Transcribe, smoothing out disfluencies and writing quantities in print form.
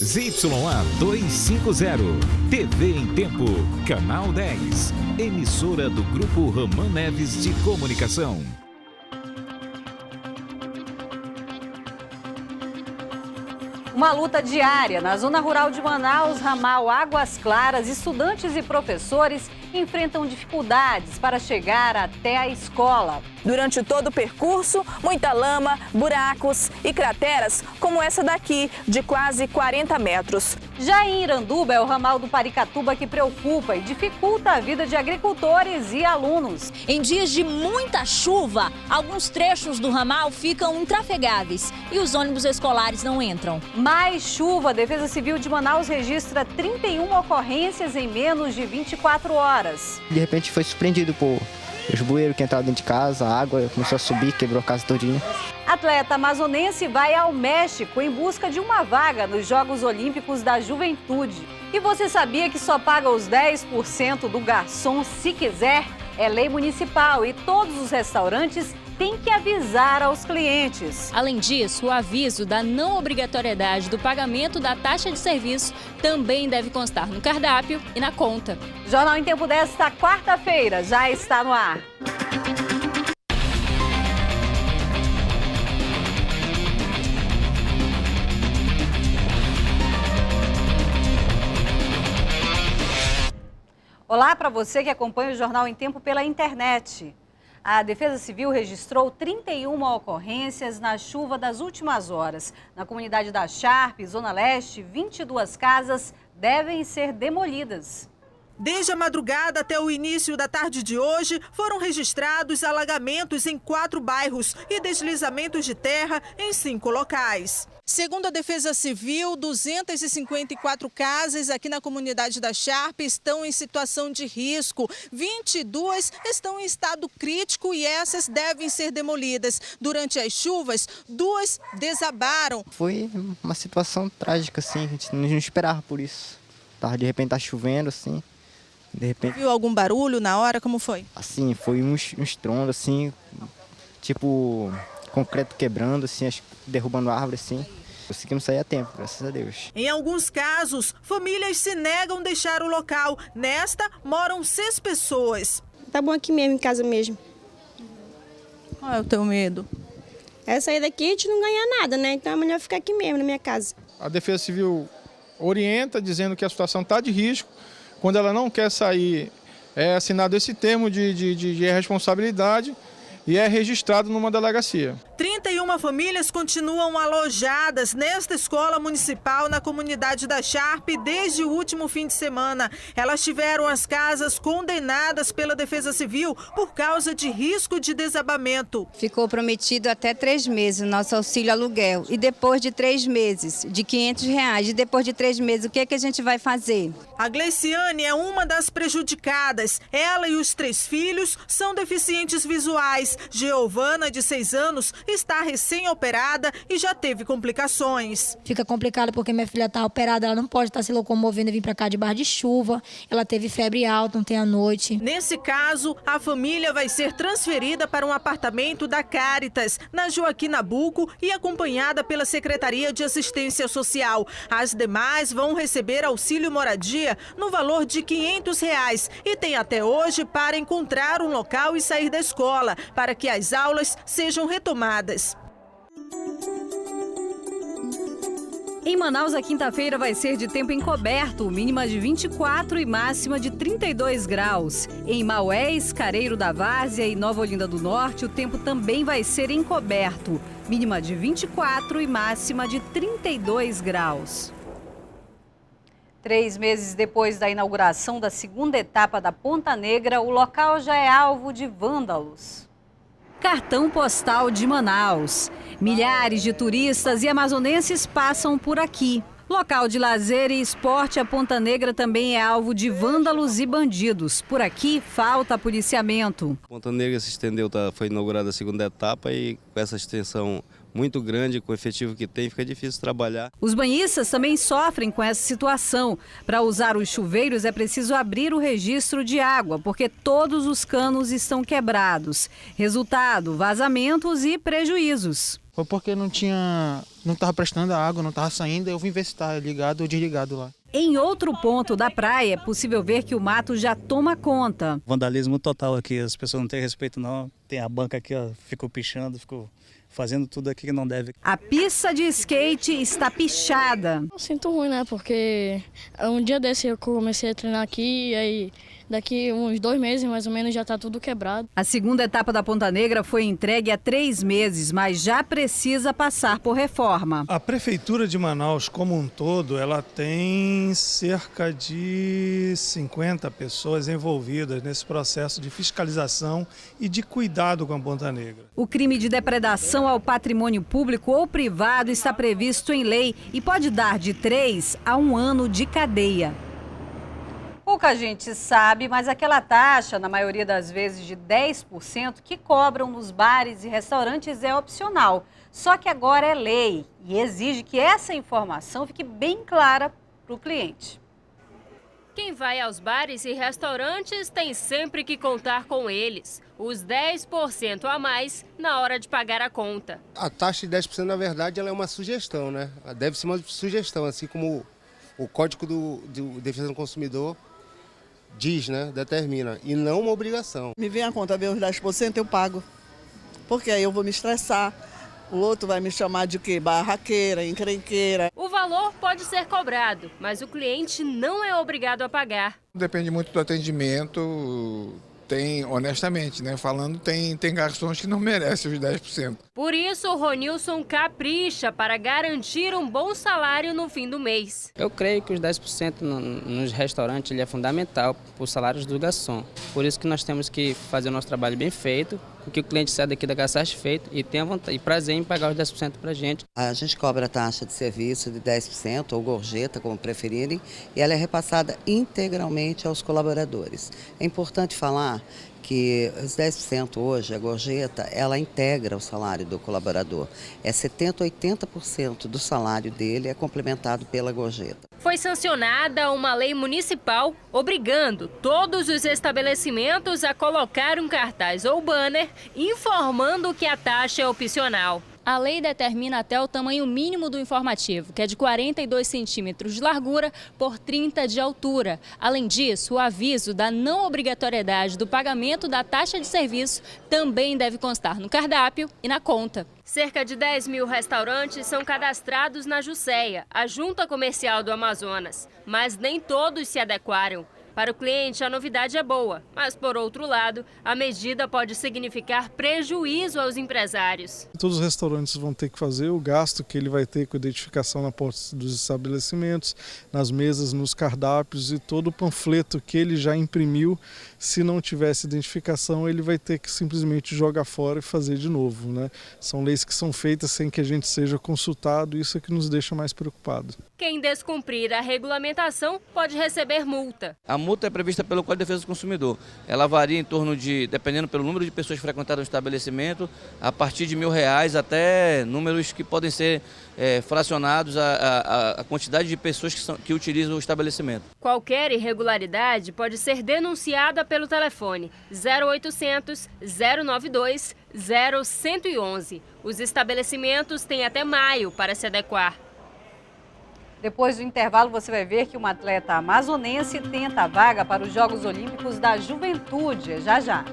ZYA 250, TV em Tempo, Canal 10, emissora do Grupo Ramã Neves de Comunicação. Uma luta diária na zona rural de Manaus, ramal Águas Claras, estudantes e professores enfrentam dificuldades para chegar até a escola. Durante todo o percurso, muita lama, buracos e crateras como essa daqui, de quase 40 metros. Já em Iranduba, é o ramal do Paricatuba que preocupa e dificulta a vida de agricultores e alunos. Em dias de muita chuva, alguns trechos do ramal ficam intrafegáveis e os ônibus escolares não entram. Mais chuva, a Defesa Civil de Manaus registra 31 ocorrências em menos de 24 horas. De repente foi surpreendido por os bueiros que entraram dentro de casa, a água começou a subir, quebrou a casa todinha. Atleta amazonense vai ao México em busca de uma vaga nos Jogos Olímpicos da Juventude. E você sabia que só paga os 10% do garçom se quiser? É lei municipal e todos os restaurantes têm que avisar aos clientes. Além disso, o aviso da não obrigatoriedade do pagamento da taxa de serviço também deve constar no cardápio e na conta. Jornal em Tempo desta quarta-feira já está no ar. Olá para você que acompanha o Jornal em Tempo pela internet. A Defesa Civil registrou 31 ocorrências na chuva das últimas horas. Na comunidade da Sharp, Zona Leste, 22 casas devem ser demolidas. Desde a madrugada até o início da tarde de hoje, foram registrados alagamentos em 4 bairros e deslizamentos de terra em 5 locais. Segundo a Defesa Civil, 254 casas aqui na comunidade da Sharp estão em situação de risco. 22 estão em estado crítico e essas devem ser demolidas. Durante as chuvas, 2 desabaram. Foi uma situação trágica, assim, a gente não esperava por isso. De repente tá chovendo, assim. De repente... Viu algum barulho na hora? Como foi? Assim, foi um estrondo, assim, tipo concreto quebrando, assim, derrubando árvore, assim. Conseguimos sair a tempo, graças a Deus. Em alguns casos, famílias se negam a deixar o local. Nesta, moram 6 pessoas. Tá bom aqui mesmo, em casa mesmo. Qual é o teu medo? É sair daqui, a gente não ganha nada, né? Então é melhor ficar aqui mesmo, na minha casa. A Defesa Civil orienta, dizendo que a situação está de risco. Quando ela não quer sair, é assinado esse termo de responsabilidade e é registrado numa delegacia. 31 famílias continuam alojadas nesta escola municipal na comunidade da Sharp desde o último fim de semana. Elas tiveram as casas condenadas pela Defesa Civil por causa de risco de desabamento. Ficou prometido até 3 meses o nosso auxílio aluguel. E depois de 3 meses, de R$500, e depois de 3 meses, o que é que a gente vai fazer? A Gleiciane é uma das prejudicadas. Ela e os 3 filhos são deficientes visuais. Giovana, de 6 anos, está recém-operada e já teve complicações. Fica complicado porque minha filha está operada, ela não pode estar se locomovendo e vir para cá debaixo de chuva. Ela teve febre alta ontem à noite. Nesse caso, a família vai ser transferida para um apartamento da Caritas, na Joaquim Nabuco, e acompanhada pela Secretaria de Assistência Social. As demais vão receber auxílio moradia no valor de R$500 e tem até hoje para encontrar um local e sair da escola, para que as aulas sejam retomadas. Em Manaus, a quinta-feira vai ser de tempo encoberto, mínima de 24 e máxima de 32 graus. Em Maués, Careiro da Várzea e Nova Olinda do Norte, o tempo também vai ser encoberto, mínima de 24 e máxima de 32 graus. 3 meses depois da inauguração da segunda etapa da Ponta Negra, o local já é alvo de vândalos. Cartão postal de Manaus. Milhares de turistas e amazonenses passam por aqui. Local de lazer e esporte, a Ponta Negra também é alvo de vândalos e bandidos. Por aqui, falta policiamento. Ponta Negra se estendeu, foi inaugurada a segunda etapa e com essa extensão muito grande, com o efetivo que tem, fica difícil trabalhar. Os banhistas também sofrem com essa situação. Para usar os chuveiros é preciso abrir o registro de água, porque todos os canos estão quebrados. Resultado, vazamentos e prejuízos. Foi porque não estava prestando a água, não estava saindo, eu vim ver se está ligado ou desligado lá. Em outro ponto da praia, é possível ver que o mato já toma conta. Vandalismo total aqui, as pessoas não têm respeito não. Tem a banca aqui, ó, ficou pichando, ficou fazendo tudo aqui que não deve. A pista de skate está pichada. Eu sinto ruim, né? Porque um dia desse eu comecei a treinar aqui e aí daqui uns 2 meses mais ou menos já está tudo quebrado. A segunda etapa da Ponta Negra foi entregue há 3 meses, mas já precisa passar por reforma. A Prefeitura de Manaus, como um todo, ela tem cerca de 50 pessoas envolvidas nesse processo de fiscalização e de cuidado com a Ponta Negra. O crime de depredação ao patrimônio público ou privado está previsto em lei e pode dar de 3 a 1 ano de cadeia. Pouca gente sabe, mas aquela taxa, na maioria das vezes de 10%, que cobram nos bares e restaurantes é opcional. Só que agora é lei e exige que essa informação fique bem clara para o cliente. Quem vai aos bares e restaurantes tem sempre que contar com eles. Os 10% a mais na hora de pagar a conta. A taxa de 10%, na verdade, ela é uma sugestão, né? Deve ser uma sugestão, assim como o Código de Defesa do Consumidor diz, né? Determina, e não uma obrigação. Me vem a conta, vem os 10%, eu pago. Porque aí eu vou me estressar. O outro vai me chamar de quê? Barraqueira, encrenqueira. O valor pode ser cobrado, mas o cliente não é obrigado a pagar. Depende muito do atendimento. Tem, honestamente, né, falando, tem garçons que não merecem os 10%. Por isso, o Ronilson capricha para garantir um bom salário no fim do mês. Eu creio que os 10% nos restaurantes ele é fundamental para os salários do garçom. Por isso que nós temos que fazer o nosso trabalho bem feito, que o cliente saia daqui da casa satisfeito e tenha vontade, e prazer em pagar os 10% para a gente. A gente cobra a taxa de serviço de 10%, ou gorjeta, como preferirem, e ela é repassada integralmente aos colaboradores. É importante falar que os 10% hoje, a gorjeta, ela integra o salário do colaborador. É 70%, 80% do salário dele é complementado pela gorjeta. Foi sancionada uma lei municipal obrigando todos os estabelecimentos a colocar um cartaz ou banner informando que a taxa é opcional. A lei determina até o tamanho mínimo do informativo, que é de 42 centímetros de largura por 30 de altura. Além disso, o aviso da não obrigatoriedade do pagamento da taxa de serviço também deve constar no cardápio e na conta. Cerca de 10 mil restaurantes são cadastrados na Jusceia, a Junta Comercial do Amazonas, mas nem todos se adequaram. Para o cliente, a novidade é boa, mas, por outro lado, a medida pode significar prejuízo aos empresários. Todos os restaurantes vão ter que fazer o gasto que ele vai ter com a identificação na porta dos estabelecimentos, nas mesas, nos cardápios e todo o panfleto que ele já imprimiu. Se não tivesse identificação, ele vai ter que simplesmente jogar fora e fazer de novo, né? São leis que são feitas sem que a gente seja consultado, isso é que nos deixa mais preocupados. Quem descumprir a regulamentação pode receber multa. A multa é prevista pelo Código de Defesa do Consumidor. Ela varia em torno de, dependendo pelo número de pessoas frequentadas no estabelecimento, a partir de R$1.000 até números que podem ser fracionados a quantidade de pessoas que utilizam o estabelecimento. Qualquer irregularidade pode ser denunciada pelo telefone 0800 092 0111. Os estabelecimentos têm até maio para se adequar. Depois do intervalo, você vai ver que uma atleta amazonense tenta a vaga para os Jogos Olímpicos da Juventude. Já já.